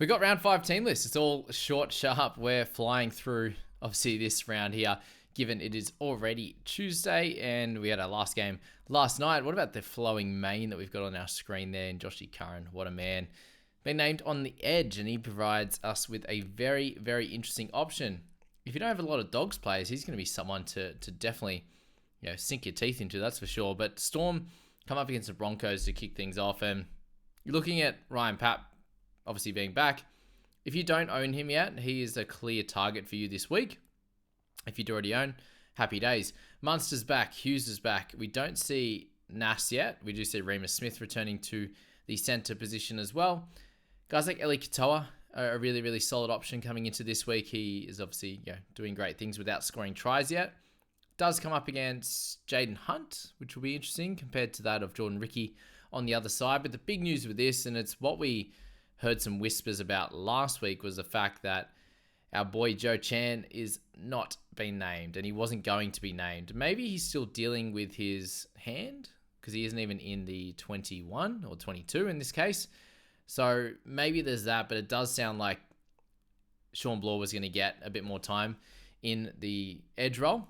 We got round 5 team list. It's all short, sharp. We're flying through, obviously, this round here, given it is already Tuesday and we had our last game last night. What about the flowing main that we've got on our screen there? And Joshy Curran, what a man. Been named on the edge, and he provides us with a very, very interesting option. If you don't have a lot of dogs players, he's going to be someone to definitely sink your teeth into, that's for sure. But Storm come up against the Broncos to kick things off, and you're looking at Ryan Papp obviously being back. If you don't own him yet, he is a clear target for you this week. If you do already own, happy days. Munster's back, Hughes is back. We don't see Nas yet. We do see Remus Smith returning to the centre position as well. Guys like Eli Katoa are a really, really solid option coming into this week. He is obviously doing great things without scoring tries yet. Does come up against Jaden Hunt, which will be interesting compared to that of Jordan Ricky on the other side. But the big news with this, and it's what we heard some whispers about last week, was the fact that our boy Joe Chan is not being named, and he wasn't going to be named. Maybe he's still dealing with his hand because he isn't even in the 21 or 22 in this case. So maybe there's that, but it does sound like Sean Bloor was going to get a bit more time in the edge role,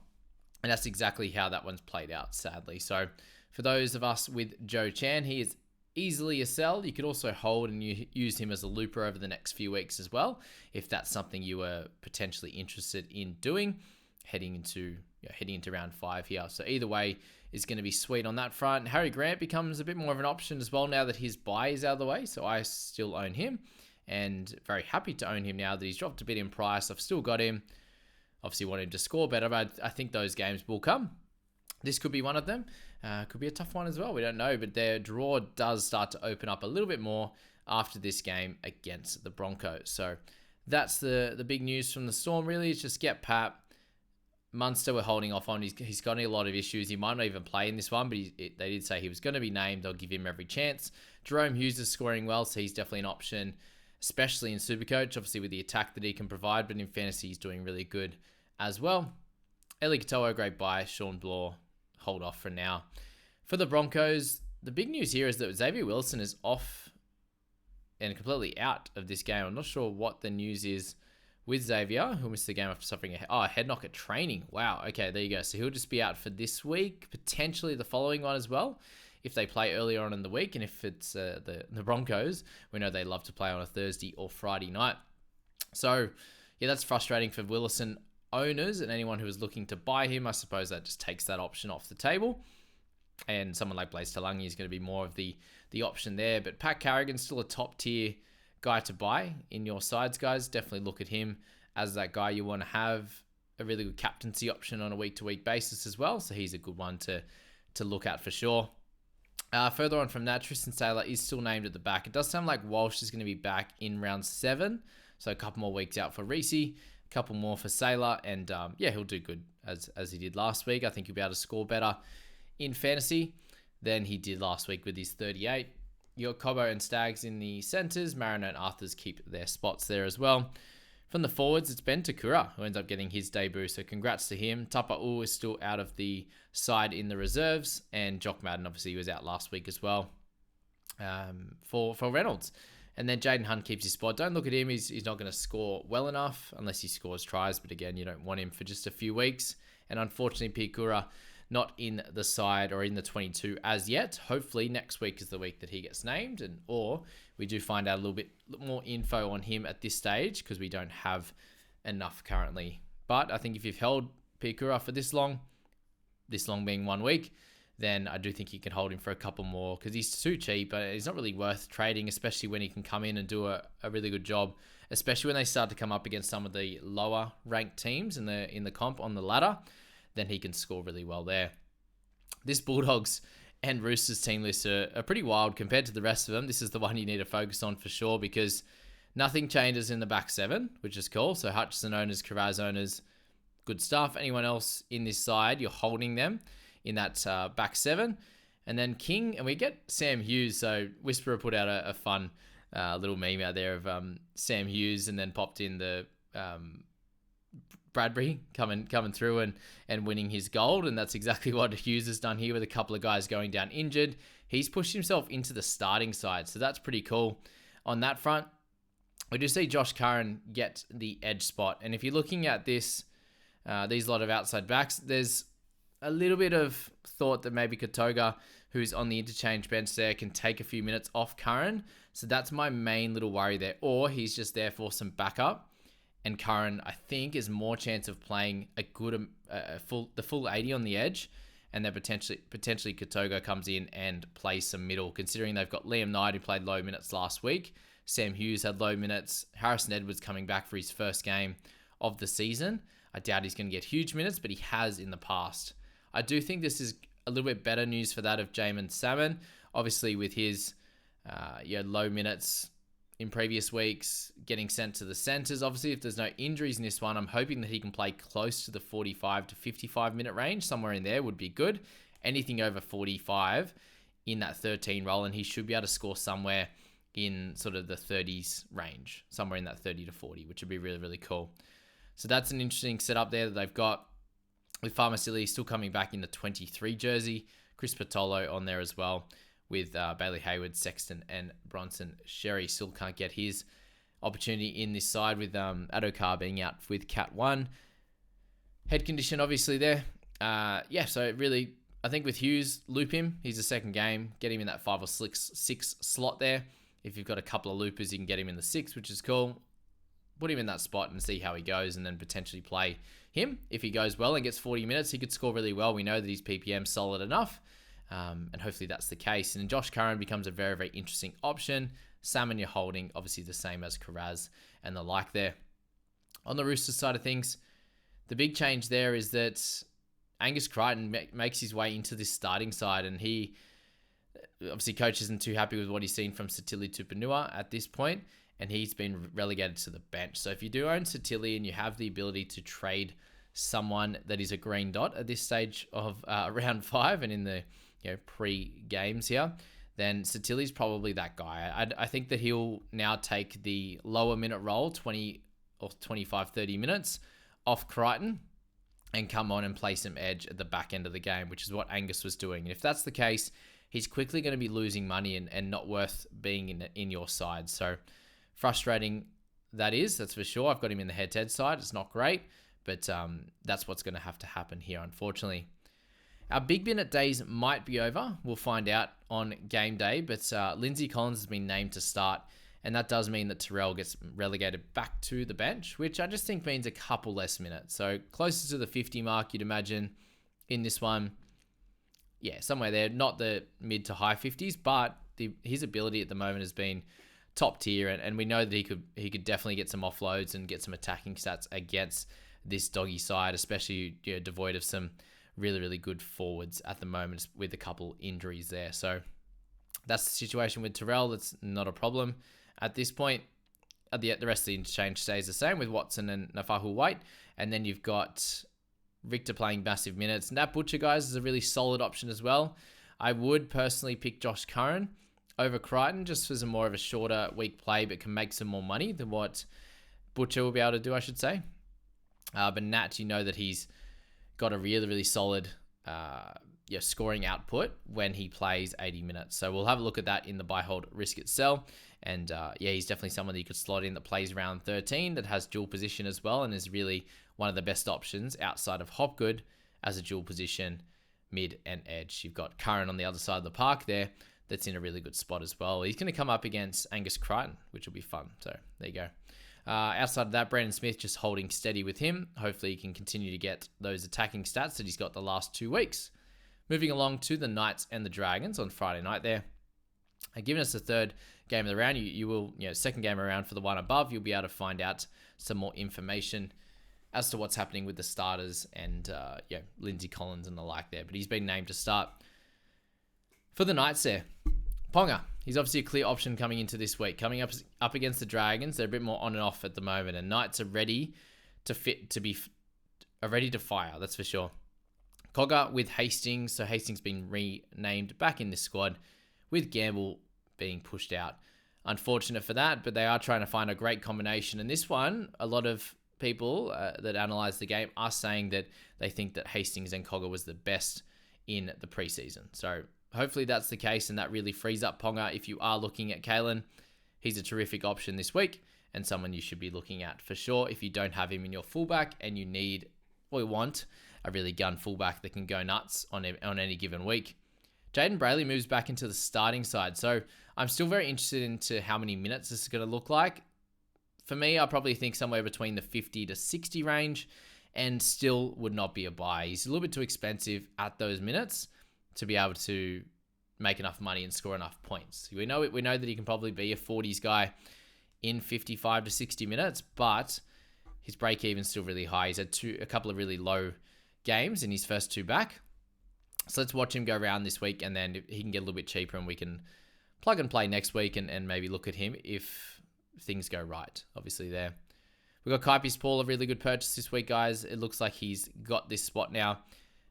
and that's exactly how that one's played out, sadly. So for those of us with Joe Chan, he is easily a sell. You could also hold and use him as a looper over the next few weeks as well, if that's something you were potentially interested in doing, heading into round 5 here. So either way is going to be sweet on that front. Harry Grant becomes a bit more of an option as well now that his buy is out of the way. So I still own him, and very happy to own him now that he's dropped a bit in price. I've still got him. Obviously want him to score better, but I think those games will come. This could be one of them. Could be a tough one as well. We don't know, but their draw does start to open up a little bit more after this game against the Broncos. So that's the big news from the Storm, really. Is just get Pap. Munster we're holding off on. He's got a lot of issues. He might not even play in this one, but they did say he was going to be named. They'll give him every chance. Jerome Hughes is scoring well, so he's definitely an option, especially in Supercoach, obviously with the attack that he can provide, but in Fantasy he's doing really good as well. Eli Katoa, great buy. Sean Bloor, hold off for now. For the Broncos, the big news here is that Xavier Wilson is off and completely out of this game. I'm not sure what the news is with Xavier, who missed the game after suffering a head knock at training. Wow, okay, there you go. So he'll just be out for this week, potentially the following one as well, if they play earlier on in the week. And if it's the Broncos, we know they love to play on a Thursday or Friday night. So, yeah, that's frustrating for Willison owners and anyone who is looking to buy him. I suppose that just takes that option off the table. And someone like Blaise Talangi is going to be more of the option there. But Pat Carrigan's still a top tier guy to buy in your sides, guys. Definitely look at him as that guy you want to have a really good captaincy option on a week-to-week basis as well. So he's a good one to look at for sure. Further on from that, Tristan Saylor is still named at the back. It does sound like Walsh is going to be back in round 7. So a couple more weeks out for Reese, a couple more for Saylor, and he'll do good as he did last week. I think he'll be able to score better in Fantasy than he did last week with his 38. You got Cobbo and Staggs in the centres. Mariner and Arthurs keep their spots there as well. From the forwards, it's Ben Takura who ends up getting his debut, so congrats to him. Tapa'u is still out of the side in the reserves, and Jock Madden obviously was out last week as well for Reynolds. And then Jaden Hunt keeps his spot. Don't look at him. He's not going to score well enough unless he scores tries, but again, you don't want him for just a few weeks. And unfortunately, Pikura not in the side or in the 22 as yet. Hopefully next week is the week that he gets named, or we do find out a little bit more info on him at this stage because we don't have enough currently. But I think if you've held Pikura for this long being 1 week, then I do think you can hold him for a couple more because he's too cheap. He's not really worth trading, especially when he can come in and do a really good job, especially when they start to come up against some of the lower ranked teams in the comp on the ladder. Then he can score really well there. This Bulldogs and Roosters team list are pretty wild compared to the rest of them. This is the one you need to focus on for sure because nothing changes in the back 7, which is cool. So Hutchison owners, Karaz owners, good stuff. Anyone else in this side, you're holding them in that back 7. And then King, and we get Sam Hughes. So Whisperer put out a fun little meme out there of Sam Hughes and then popped in the Bradbury coming through and winning his gold, and that's exactly what Hughes has done here with a couple of guys going down injured. He's pushed himself into the starting side, so that's pretty cool on that front. we do see Josh Curran get the edge spot. And if you're looking at this, these lot of outside backs, there's a little bit of thought that maybe Katoga, who's on the interchange bench there, can take a few minutes off Curran. So that's my main little worry there. Or he's just there for some backup. And Curran, I think, is more chance of playing a good the full 80 on the edge. And then potentially Katoga comes in and plays some middle, considering they've got Liam Knight, who played low minutes last week. Sam Hughes had low minutes. Harrison Edwards coming back for his first game of the season. I doubt he's going to get huge minutes, but he has in the past. I do think this is a little bit better news for that of Jamin Salmon. Obviously, with his low minutes in previous weeks, getting sent to the centres. Obviously, if there's no injuries in this one, I'm hoping that he can play close to the 45 to 55 minute range. Somewhere in there would be good. Anything over 45 in that 13 role, and he should be able to score somewhere in sort of the 30s range, somewhere in that 30 to 40, which would be really, really cool. So that's an interesting setup there that they've got, with Farmasili still coming back in the 23 jersey, Chris Patolo on there as well, with Bailey Hayward, Sexton, and Bronson Sherry. Still can't get his opportunity in this side, with Adokar being out with Cat 1. Head condition obviously there. So really, I think with Hughes, loop him. He's a second game. Get him in that 5 or 6 slot there. If you've got a couple of loopers, you can get him in the 6, which is cool. Put him in that spot and see how he goes, and then potentially play him. If he goes well and gets 40 minutes, he could score really well. We know that his PPM's solid enough, and hopefully that's the case. And then Josh Curran becomes a very, very interesting option. Salmon you're holding, obviously the same as Karaz and the like there. On the Roosters side of things, the big change there is that Angus Crichton makes his way into this starting side, and he obviously coach isn't too happy with what he's seen from Satili Tupanua at this point, and he's been relegated to the bench. So if you do own Satili and you have the ability to trade someone that is a green dot at this stage of round 5 and in the pre-games here, then Satili's probably that guy. I think that he'll now take the lower minute role, 20 or 25, 30 minutes off Crichton, and come on and play some edge at the back end of the game, which is what Angus was doing. And if that's the case, he's quickly going to be losing money and not worth being in your side. So frustrating that's for sure. I've got him in the head-to-head side. It's not great, but that's what's going to have to happen here, unfortunately. Our big minute days might be over. We'll find out on game day, but Lindsay Collins has been named to start, and that does mean that Terrell gets relegated back to the bench, which I just think means a couple less minutes. So closer to the 50 mark, you'd imagine, in this one. Yeah, somewhere there, not the mid to high 50s, but his ability at the moment has been top tier, and we know that he could definitely get some offloads and get some attacking stats against this doggy side, especially devoid of some really, really good forwards at the moment with a couple injuries there. So that's the situation with Terrell. That's not a problem at this point. The rest of the interchange stays the same with Watson and Nafahu White, and then you've got Victor playing massive minutes. Nat Butcher, guys, is a really solid option as well. I would personally pick Josh Curran over Crichton, just as more of a shorter week play, but can make some more money than what Butcher will be able to do, I should say. But Nat, you know that he's got a really, really solid scoring output when he plays 80 minutes. So we'll have a look at that in the buy, hold, risk it, sell. And he's definitely someone that you could slot in that plays round 13, that has dual position as well, and is really one of the best options outside of Hopgood as a dual position mid and edge. You've got Curran on the other side of the park there that's in a really good spot as well. He's going to come up against Angus Crichton, which will be fun. So there you go. Outside of that, Brandon Smith just holding steady with him. Hopefully he can continue to get those attacking stats that he's got the last 2 weeks. Moving along to the Knights and the Dragons on Friday night there. Given us the third game of the round, you will, second game around for the one above, you'll be able to find out some more information as to what's happening with the starters and, Lindsay Collins and the like there. But he's been named to start. For the Knights there, Ponga, he's obviously a clear option coming into this week. Coming up against the Dragons, they're a bit more on and off at the moment, and Knights are ready to fire, that's for sure. Cogger with Hastings, so Hastings been renamed back in this squad, with Gamble being pushed out. Unfortunate for that, but they are trying to find a great combination. And this one, a lot of people that analyze the game are saying that they think that Hastings and Cogger was the best in the preseason. So hopefully that's the case, and that really frees up Ponga if you are looking at Kalen. He's a terrific option this week, and someone you should be looking at for sure if you don't have him in your fullback and you need or you want a really gun fullback that can go nuts on any given week. Jaden Brayley moves back into the starting side. So I'm still very interested into how many minutes this is going to look like. For me, I probably think somewhere between the 50 to 60 range and still would not be a buy. He's a little bit too expensive at those minutes to be able to make enough money and score enough points. We know that he can probably be a 40s guy in 55 to 60 minutes, but his break even's still really high. He's had a couple of really low games in his first 2 back. So let's watch him go around this week, and then he can get a little bit cheaper and we can plug and play next week and maybe look at him if things go right, obviously there. We've got Kaipi's Paul, a really good purchase this week, guys. It looks like he's got this spot now.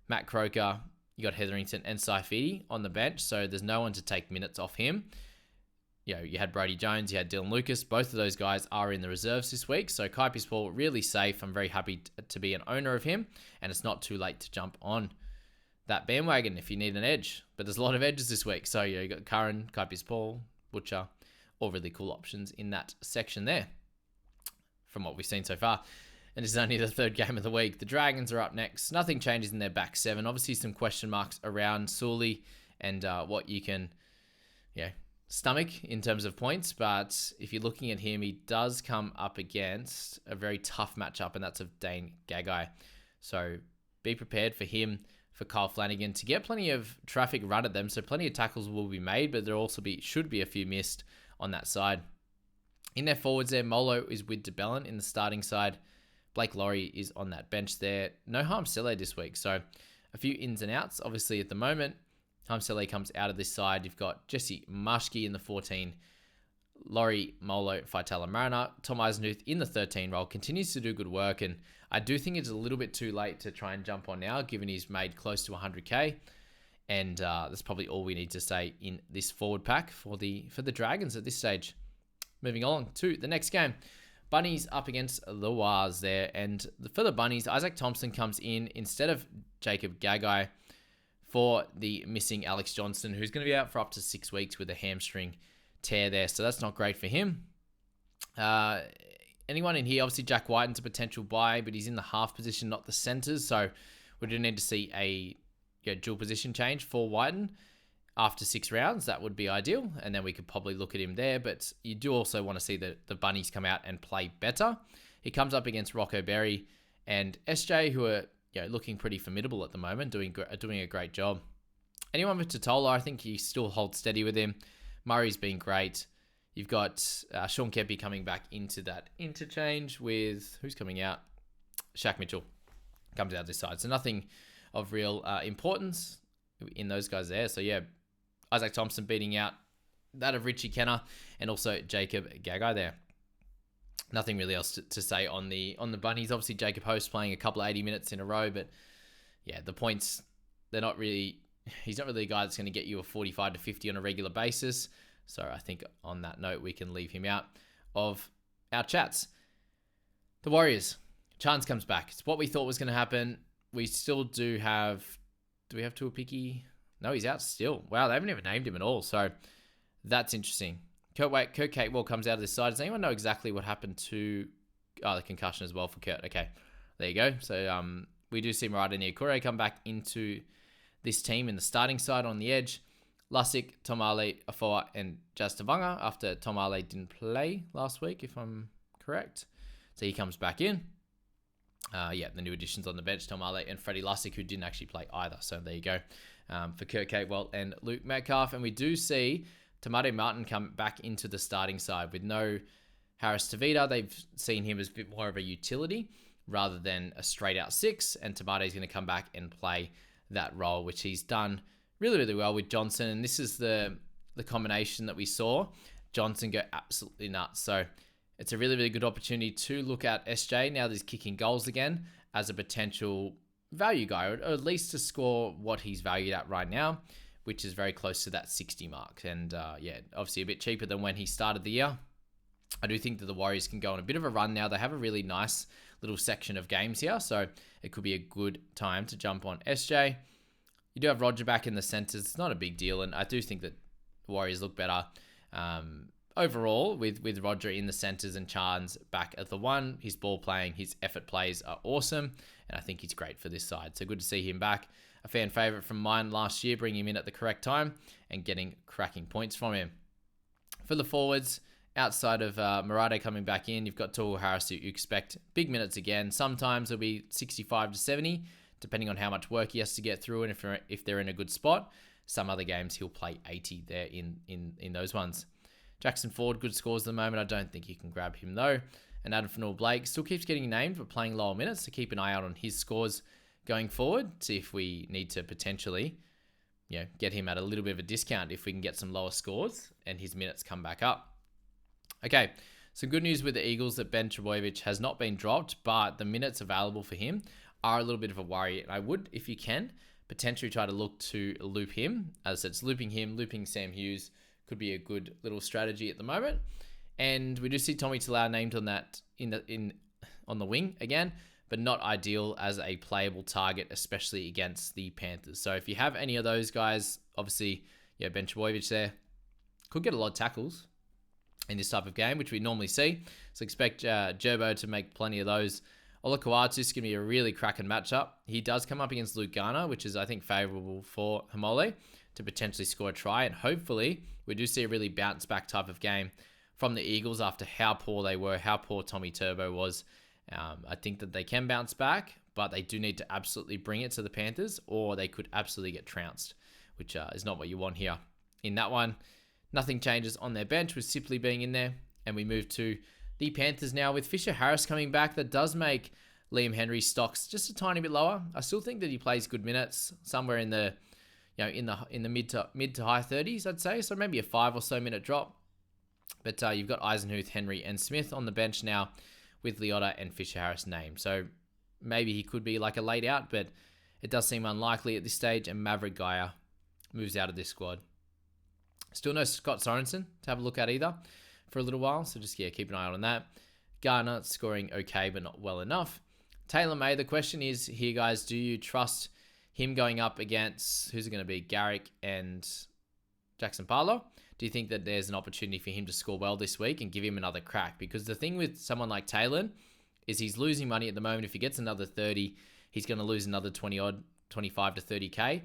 Matt Croker, you got Hetherington and Saifidi on the bench, so there's no one to take minutes off him. You had Brody Jones, you had Dylan Lucas. Both of those guys are in the reserves this week, so Kaipi's Paul, really safe. I'm very happy to be an owner of him, and it's not too late to jump on that bandwagon if you need an edge. But there's a lot of edges this week, so you got Curran, Kaipi's Paul, Butcher, all really cool options in that section there from what we've seen so far. And this is only the 3rd game of the week. The Dragons are up next. Nothing changes in their back 7. Obviously, some question marks around Sully and what you can stomach in terms of points. But if you're looking at him, he does come up against a very tough matchup, and that's of Dane Gagai. So be prepared for him, for Kyle Flanagan, to get plenty of traffic run at them. So plenty of tackles will be made, but there also should be a few missed on that side. In their forwards there, Molo is with DeBellin in the starting side. Blake Laurie is on that bench there. No Harm Sele this week, so a few ins and outs. Obviously, at the moment, Harm Sele comes out of this side. You've got Jesse Marshke in the 14, Laurie, Molo, Faitala Mariner. Tom Eisenhuth in the 13 role continues to do good work, and I do think it's a little bit too late to try and jump on now, given he's made close to 100k, and that's probably all we need to say in this forward pack for the Dragons at this stage. Moving on to the next game. Bunnies up against the Wars there. And for the Bunnies, Isaac Thompson comes in instead of Jacob Gagai for the missing Alex Johnston, who's going to be out for up to 6 weeks with a hamstring tear there. So that's not great for him. Anyone in here? Obviously, Jack Whiten's a potential buy, but he's in the half position, not the centers. So we do need to see a dual position change for Whiten. After 6 rounds, that would be ideal, and then we could probably look at him there. But you do also want to see the Bunnies come out and play better. He comes up against Rocco Berry and SJ, who are looking pretty formidable at the moment, doing a great job. Anyone with Totola, I think he still holds steady with him. Murray's been great. You've got Sean Kepi coming back into that interchange with, who's coming out? Shaq Mitchell comes out this side. So nothing of real importance in those guys there. So yeah, Isaac Thompson beating out that of Richie Kenner and also Jacob Gagai there. Nothing really else to say on the Bunnies. Obviously, Jacob Host playing a couple of 80 minutes in a row, but yeah, the points, he's not really a guy that's going to get you a 45 to 50 on a regular basis. So I think on that note, we can leave him out of our chats. The Warriors. Chance comes back. It's what we thought was going to happen. We still do we have Tuapiki? No, he's out still. Wow, they haven't even named him at all. So that's interesting. Kurt Catewell comes out of this side. Does anyone know exactly what happened to the concussion as well for Kurt? Okay, there you go. So we do see Murata Niokure come back into this team in the starting side on the edge. Lussick, Tomale, Afoa, and Jastavanga after Tomale didn't play last week, if I'm correct. So he comes back in. The new additions on the bench, Tomale and Freddie Lussick, who didn't actually play either. So there you go for Kurt Catewell and Luke Metcalf. And we do see Tamade Martin come back into the starting side with no Harris Tavita. They've seen him as a bit more of a utility rather than a straight out 6. And Tamade is going to come back and play that role, which he's done really, really well with Johnson. And this is the combination that we saw Johnson go absolutely nuts. So it's a really, really good opportunity to look at SJ now that he's kicking goals again as a potential value guy, or at least to score what he's valued at right now, which is very close to that 60 mark. And obviously a bit cheaper than when he started the year. I do think that the Warriors can go on a bit of a run now. They have a really nice little section of games here, so it could be a good time to jump on SJ. You do have Roger back in the centers. It's not a big deal, and I do think that the Warriors look better. overall, with Roger in the centres and Chance back at the one, his ball playing, his effort plays are awesome, and I think he's great for this side. So good to see him back. A fan favourite from mine last year, bringing him in at the correct time and getting cracking points from him. For the forwards, outside of Murade coming back in, you've got Tohu Harris, who you expect big minutes again. Sometimes it'll be 65 to 70, depending on how much work he has to get through and if they're in a good spot. Some other games he'll play 80 there in those ones. Jackson Ford, good scores at the moment. I don't think you can grab him though. And Adam Fanua-Blake still keeps getting named but playing lower minutes, so keep an eye out on his scores going forward. See if we need to potentially get him at a little bit of a discount if we can get some lower scores and his minutes come back up. Okay, some good news with the Eagles that Ben Trbojevic has not been dropped, but the minutes available for him are a little bit of a worry. And I would, if you can, potentially try to look to loop him. As I said, it's looping him, looping Sam Hughes could be a good little strategy at the moment. And we do see Tommy Talau named on that on the wing again, but not ideal as a playable target, especially against the Panthers. So if you have any of those guys, obviously, Ben Trbojevic there could get a lot of tackles in this type of game, which we normally see. So expect Gerbo to make plenty of those. Ola Kawatu is going to be a really cracking matchup. He does come up against Luke Garner, which is, I think, favourable for Hamole to potentially score a try. And hopefully, we do see a really bounce-back type of game from the Eagles after how poor they were, how poor Tommy Turbo was. I think that they can bounce back, but they do need to absolutely bring it to the Panthers, or they could absolutely get trounced, which is not what you want here. In that one, nothing changes on their bench with Sipley being in there. And we move to the Panthers now with Fisher Harris coming back. That does make Liam Henry's stocks just a tiny bit lower. I still think that he plays good minutes, somewhere in the in the mid to high 30s, I'd say. So maybe a 5 or so minute drop. But you've got Eisenhuth, Henry, and Smith on the bench now with Leota and Fisher Harris named. So maybe he could be like a laid out, but it does seem unlikely at this stage. And Maverick Gaia moves out of this squad. Still no Scott Sorensen to have a look at either for a little while. So just, keep an eye out on that. Garner scoring okay, but not well enough. Taylor May, the question is here, guys, do you trust him going up against, who's it going to be, Garrick and Jackson Parlow? Do you think that there's an opportunity for him to score well this week and give him another crack? Because the thing with someone like Taylor is he's losing money at the moment. If he gets another 30, he's going to lose another 25 to 30K.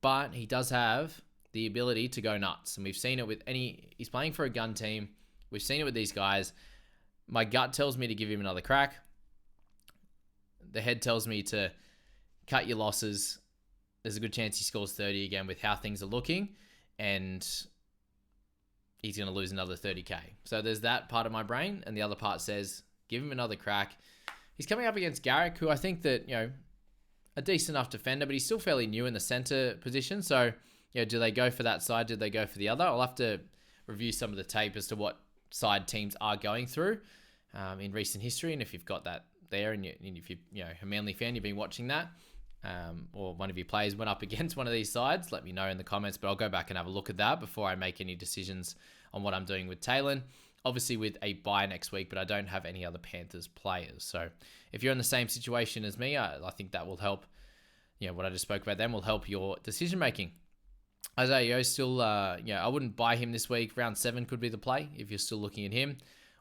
But he does have the ability to go nuts. And we've seen it with he's playing for a gun team. We've seen it with these guys. My gut tells me to give him another crack. The head tells me to cut your losses. There's a good chance he scores 30 again with how things are looking. And he's going to lose another 30K. So there's that part of my brain. And the other part says, give him another crack. He's coming up against Garrick, who I think that, a decent enough defender, but he's still fairly new in the center position. So, do they go for that side? Do they go for the other? I'll have to review some of the tape as to what side teams are going through in recent history. And if you've got that there and if you're a Manly fan, you've been watching that, or one of your players went up against one of these sides, let me know in the comments. But I'll go back and have a look at that before I make any decisions on what I'm doing with Taylor. Obviously with a bye next week, but I don't have any other Panthers players. So if you're in the same situation as me, I think that will help. What I just spoke about then will help your decision making. Isaiah Yeo still, I wouldn't buy him this week. Round 7 could be the play if you're still looking at him.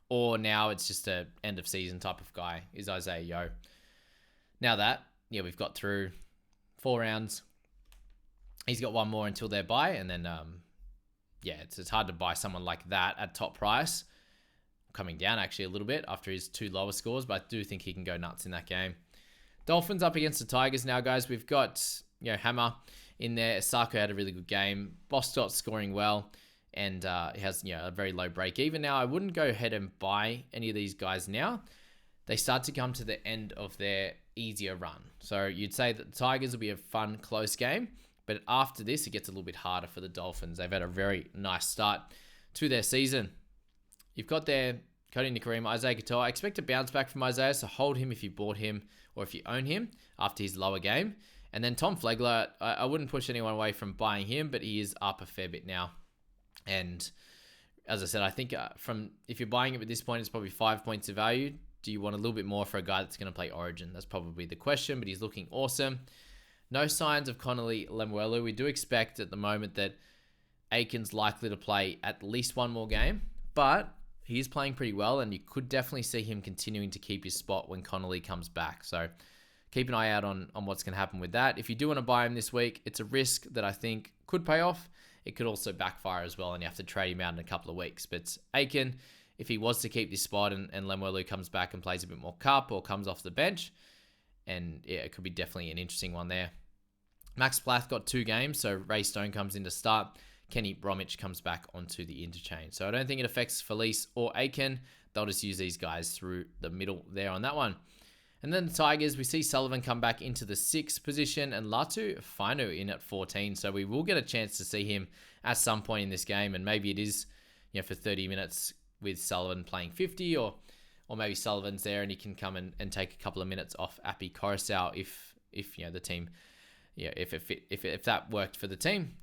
Or now it's just a end of season type of guy is Isaiah Yeo. Now that, we've got through 4 rounds. He's got one more until their bye. And then, it's hard to buy someone like that at top price. Coming down actually a little bit after his 2 lower scores. But I do think he can go nuts in that game. Dolphins up against the Tigers now, guys. We've got, Hammer in there. Sako had a really good game. Bostot scoring well. And he has, a very low break even. Now, I wouldn't go ahead and buy any of these guys now. They start to come to the end of their easier run. So you'd say that the Tigers will be a fun, close game. But after this, it gets a little bit harder for the Dolphins. They've had a very nice start to their season. You've got there Cody Nikorima, Isaiah Katoa. I expect a bounce back from Isaiah, so hold him if you bought him or if you own him after his lower game. And then Tom Flegler, I wouldn't push anyone away from buying him, but he is up a fair bit now. And as I said, I think if you're buying it at this point, it's probably 5 points of value. Do you want a little bit more for a guy that's going to play Origin? That's probably the question, but he's looking awesome. No signs of Connolly Lemuelu. We do expect at the moment that Aiken's likely to play at least one more game, but he is playing pretty well, and you could definitely see him continuing to keep his spot when Connolly comes back. So keep an eye out on what's going to happen with that. If you do want to buy him this week, it's a risk that I think could pay off. It could also backfire as well, and you have to trade him out in a couple of weeks. But Aiken, if he was to keep this spot and Lemuelu comes back and plays a bit more cup or comes off the bench, and yeah, it could be definitely an interesting one there. Max Plath got 2 games, so Ray Stone comes in to start. Kenny Bromwich comes back onto the interchange. So I don't think it affects Felice or Aiken. They'll just use these guys through the middle there on that one. And then the Tigers, we see Sullivan come back into the 6th position and Latu Fainu in at 14. So we will get a chance to see him at some point in this game. And maybe it is, for 30 minutes with Sullivan playing 50, or maybe Sullivan's there and he can come and take a couple of minutes off Appy Coruscant if the team, if that worked for the team.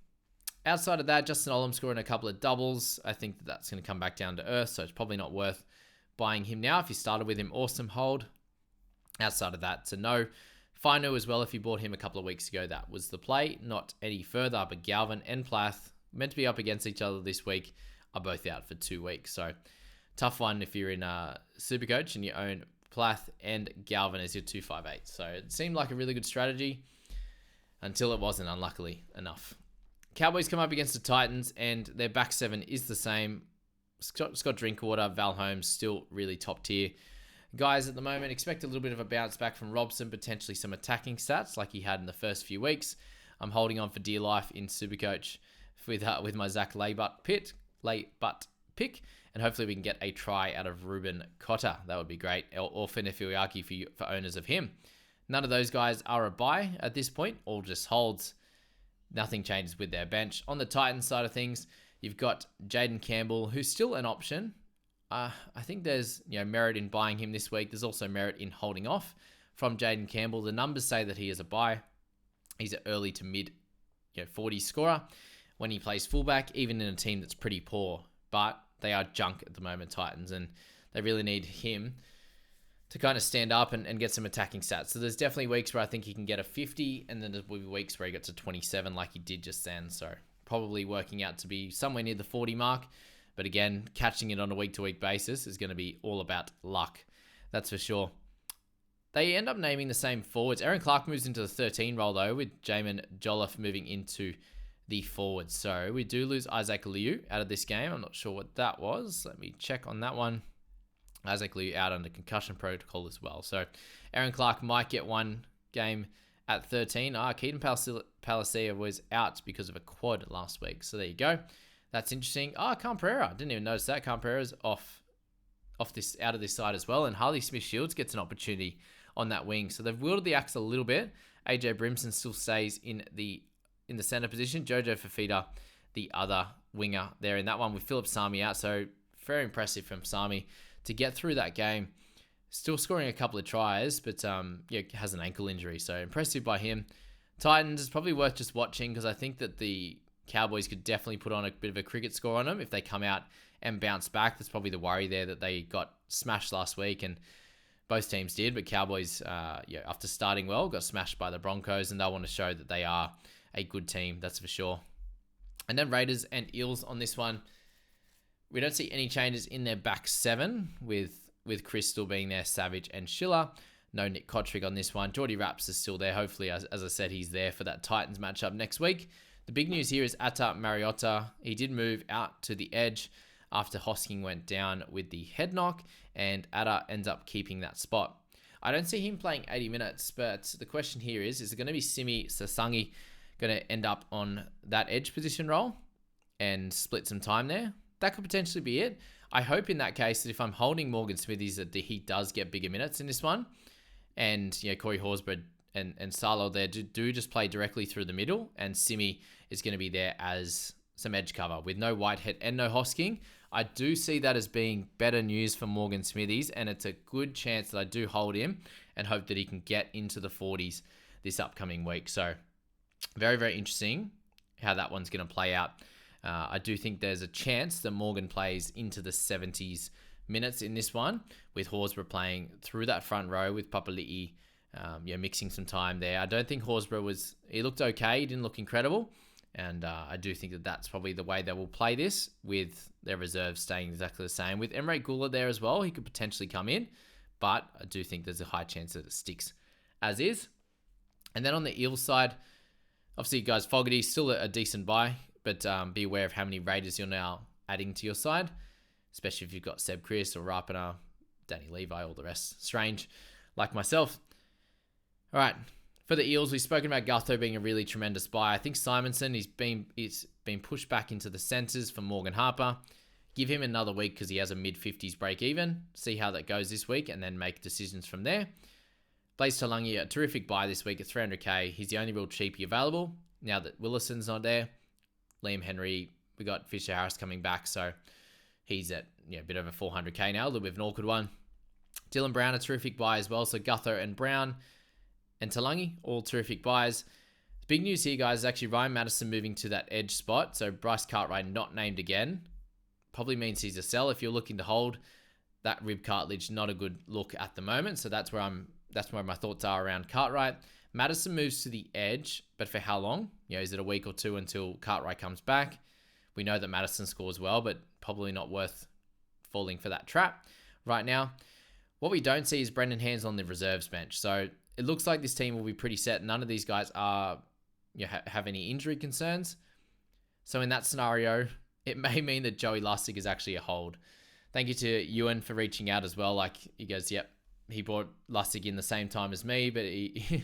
Outside of that, Justin Olam scoring a couple of doubles. I think that's going to come back down to earth, so it's probably not worth buying him now. If you started with him, awesome hold. Outside of that, to no. Fino as well, if you bought him a couple of weeks ago, that was the play. Not any further, but Galvin and Plath, meant to be up against each other this week, are both out for 2 weeks. So tough one if you're in Supercoach and you own Plath and Galvin as your 258. So it seemed like a really good strategy until it wasn't, unluckily enough. Cowboys come up against the Titans, and their back 7 is the same. Scott Drinkwater, Val Holmes, still really top tier guys at the moment. Expect a little bit of a bounce back from Robson, potentially some attacking stats like he had in the first few weeks. I'm holding on for dear life in Supercoach with my Zach Laybutt pick, and hopefully we can get a try out of Ruben Cotter. That would be great. Or Finifuiaki for owners of him. None of those guys are a buy at this point, all just holds. Nothing changes with their bench. On the Titans side of things, you've got Jaden Campbell, who's still an option. I think there's merit in buying him this week. There's also merit in holding off from Jaden Campbell. The numbers say that he is a buy. He's an early to mid 40 scorer when he plays fullback, even in a team that's pretty poor. But they are junk at the moment, Titans, and they really need him to kind of stand up and get some attacking stats. So there's definitely weeks where I think he can get a 50, and then there will be weeks where he gets a 27 like he did just then. So probably working out to be somewhere near the 40 mark. But again, catching it on a week-to-week basis is going to be all about luck. That's for sure. They end up naming the same forwards. Aaron Clark moves into the 13 role, though, with Jamin Jolliffe moving into the forwards. So we do lose Isaac Liu out of this game. I'm not sure what that was. Let me check on that one. Isaac Liu out under concussion protocol as well. So Aaron Clark might get one game at 13. Keaton Palacia was out because of a quad last week. So there you go. That's interesting. Khan Pereira. Didn't even notice that. Khan Pereira's out of this side as well. And Harley Smith-Shields gets an opportunity on that wing. So they've wielded the axe a little bit. AJ Brimson still stays in the center position. Jojo Fafita, the other winger there in that one with Philip Sami out. So very impressive from Sami to get through that game. Still scoring a couple of tries, but has an ankle injury. So impressive by him. Titans is probably worth just watching because I think that the Cowboys could definitely put on a bit of a cricket score on them if they come out and bounce back. That's probably the worry there, that they got smashed last week, and both teams did. But Cowboys, after starting well, got smashed by the Broncos, and they'll want to show that they are a good team. That's for sure. And then Raiders and Eels on this one. We don't see any changes in their back 7 with Chris still being there, Savage and Schiller. No Nick Kotrick on this one. Geordie Raps is still there. Hopefully, as I said, he's there for that Titans matchup next week. The big news here is Atta Mariota. He did move out to the edge after Hosking went down with the head knock, and Atta ends up keeping that spot. I don't see him playing 80 minutes, but the question here is it going to be Simi Sasangi going to end up on that edge position role and split some time there? That could potentially be it. I hope in that case that if I'm holding Morgan Smithies that he does get bigger minutes in this one, and Corey Horsburgh and Salo there do just play directly through the middle, and Simi is going to be there as some edge cover with no Whitehead and no Hosking. I do see that as being better news for Morgan Smithies, and it's a good chance that I do hold him and hope that he can get into the 40s this upcoming week. So very, very interesting how that one's going to play out. I do think there's a chance that Morgan plays into the 70s minutes in this one, with Horsburgh playing through that front row with Papali'i, mixing some time there. I don't think Horsburgh he looked okay. He didn't look incredible. And I do think that that's probably the way they will play this, with their reserves staying exactly the same. With Emre Gula there as well, he could potentially come in, but I do think there's a high chance that it sticks as is. And then on the Eels side, obviously, guys, Fogarty still a decent buy, but be aware of how many Raiders you're now adding to your side, especially if you've got Seb Chris or Rapana, Danny Levi, all the rest. Strange, like myself. All right. For the Eels, we've spoken about Gutho being a really tremendous buy. I think Simonson, he's been pushed back into the centres for Morgan Harper. Give him another week because he has a mid-50s break even. See how that goes this week and then make decisions from there. Blaze Talangi, a terrific buy this week at 300k. He's the only real cheapie available now that Willison's not there. Liam Henry, we got Fisher Harris coming back, so he's at a bit over 400k now, a little bit of an awkward one. Dylan Brown, a terrific buy as well. So Gutho and Brown and Talangi, all terrific buys. The big news here, guys, is actually Ryan Madison moving to that edge spot. So Bryce Cartwright not named again. Probably means he's a sell. If you're looking to hold, that rib cartilage, not a good look at the moment. So that's where my thoughts are around Cartwright. Madison moves to the edge, but for how long? Is it a week or two until Cartwright comes back? We know that Madison scores well, but probably not worth falling for that trap right now. What we don't see is Brendan Hands on the reserves bench. So it looks like this team will be pretty set. None of these guys are have any injury concerns. So in that scenario, it may mean that Joey Lustig is actually a hold. Thank you to Ewan for reaching out as well. Like, he goes, yep, he brought Lustig in the same time as me, but he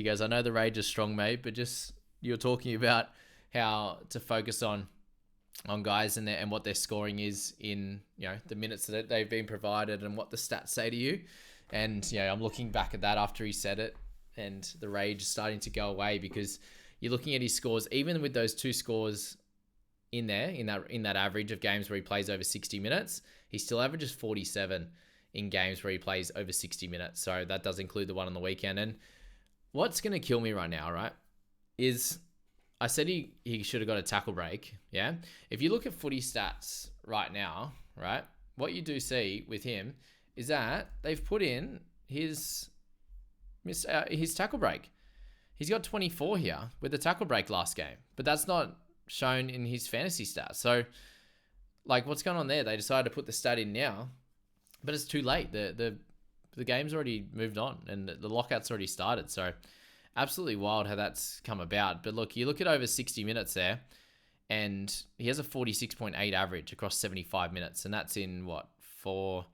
goes, I know the rage is strong, mate, but just you're talking about how to focus on guys and what their scoring is in the minutes that they've been provided and what the stats say to you. And I'm looking back at that after he said it, and the rage is starting to go away, because you're looking at his scores, even with those two scores in there, in that average of games where he plays over 60 minutes, he still averages 47 in games where he plays over 60 minutes. So that does include the one on the weekend. And what's going to kill me right now, right, is I said he should have got a tackle break. Yeah. If you look at footy stats right now, right, what you do see with him is that they've put in his tackle break. He's got 24 here with the tackle break last game, but that's not shown in his fantasy stats. So, like, what's going on there? They decided to put the stat in now, but it's too late. The game's already moved on and the lockout's already started. So, absolutely wild how that's come about. But look, you look at over 60 minutes there, and he has a 46.8 average across 75 minutes, and that's in 12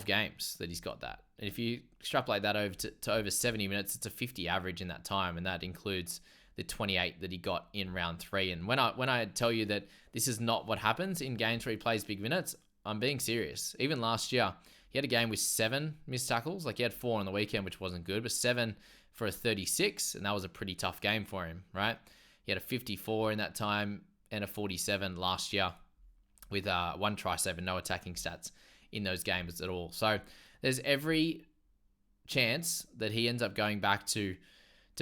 games that he's got that. And if you extrapolate that over to over 70 minutes, it's a 50 average in that time, and that includes the 28 that he got in round 3. And when I tell you that this is not what happens in games where he plays big minutes, I'm being serious. Even last year, he had a game with 7 missed tackles. Like, he had 4 on the weekend, which wasn't good, but 7 for a 36, and that was a pretty tough game for him, right? He had a 54 in that time and a 47 last year with 1 try save and no attacking stats in those games at all. So there's every chance that he ends up going back to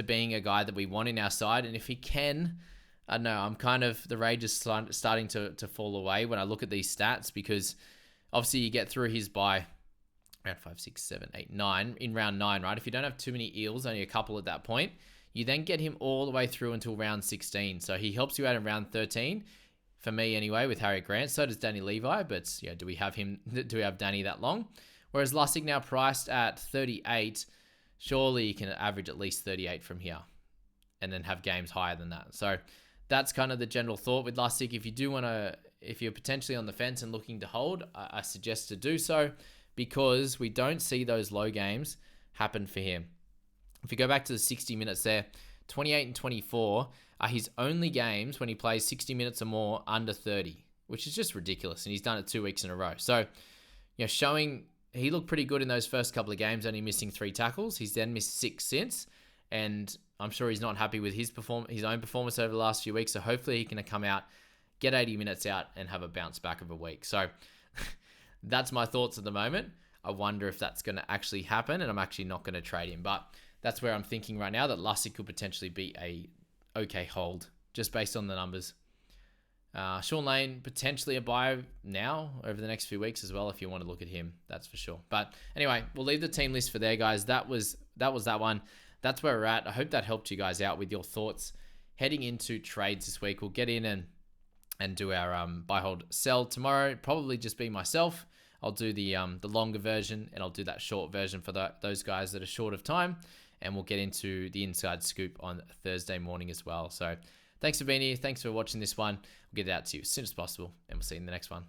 being a guy that we want in our side. And if he can, I don't know, I'm kind of, the rage is starting to fall away when I look at these stats, because obviously you get through his bye round 5, 6, 7, 8, 9 in round 9, right? If you don't have too many Eels, only a couple at that point, you then get him all the way through until round 16. So he helps you out in round 13. For me anyway, with Harry Grant. So does Danny Levi, but do we have Danny that long? Whereas Lustig now priced at 38, surely you can average at least 38 from here and then have games higher than that. So that's kind of the general thought with Lustig. If you're potentially on the fence and looking to hold, I suggest to do so, because we don't see those low games happen for him. If you go back to the 60 minutes there, 28 and 24 are his only games when he plays 60 minutes or more under 30, which is just ridiculous. And he's done it 2 weeks in a row. So, showing he looked pretty good in those first couple of games, only missing 3 tackles. He's then missed 6 since. And I'm sure he's not happy with his own performance over the last few weeks. So hopefully he can come out, get 80 minutes out, and have a bounce back of a week. So that's my thoughts at the moment. I wonder if that's going to actually happen, and I'm actually not going to trade him. But that's where I'm thinking right now, that Lustig could potentially be a okay hold, just based on the numbers. Sean Lane, potentially a buy now over the next few weeks as well, if you want to look at him, that's for sure. But anyway, we'll leave the team list for there, guys. That was that one. That's where we're at. I hope that helped you guys out with your thoughts heading into trades this week. We'll get in and do our buy, hold, sell tomorrow. Probably just be myself. I'll do the longer version, and I'll do that short version for those guys that are short of time. And we'll get into the inside scoop on Thursday morning as well. So thanks for being here. Thanks for watching this one. We'll get it out to you as soon as possible, and we'll see you in the next one.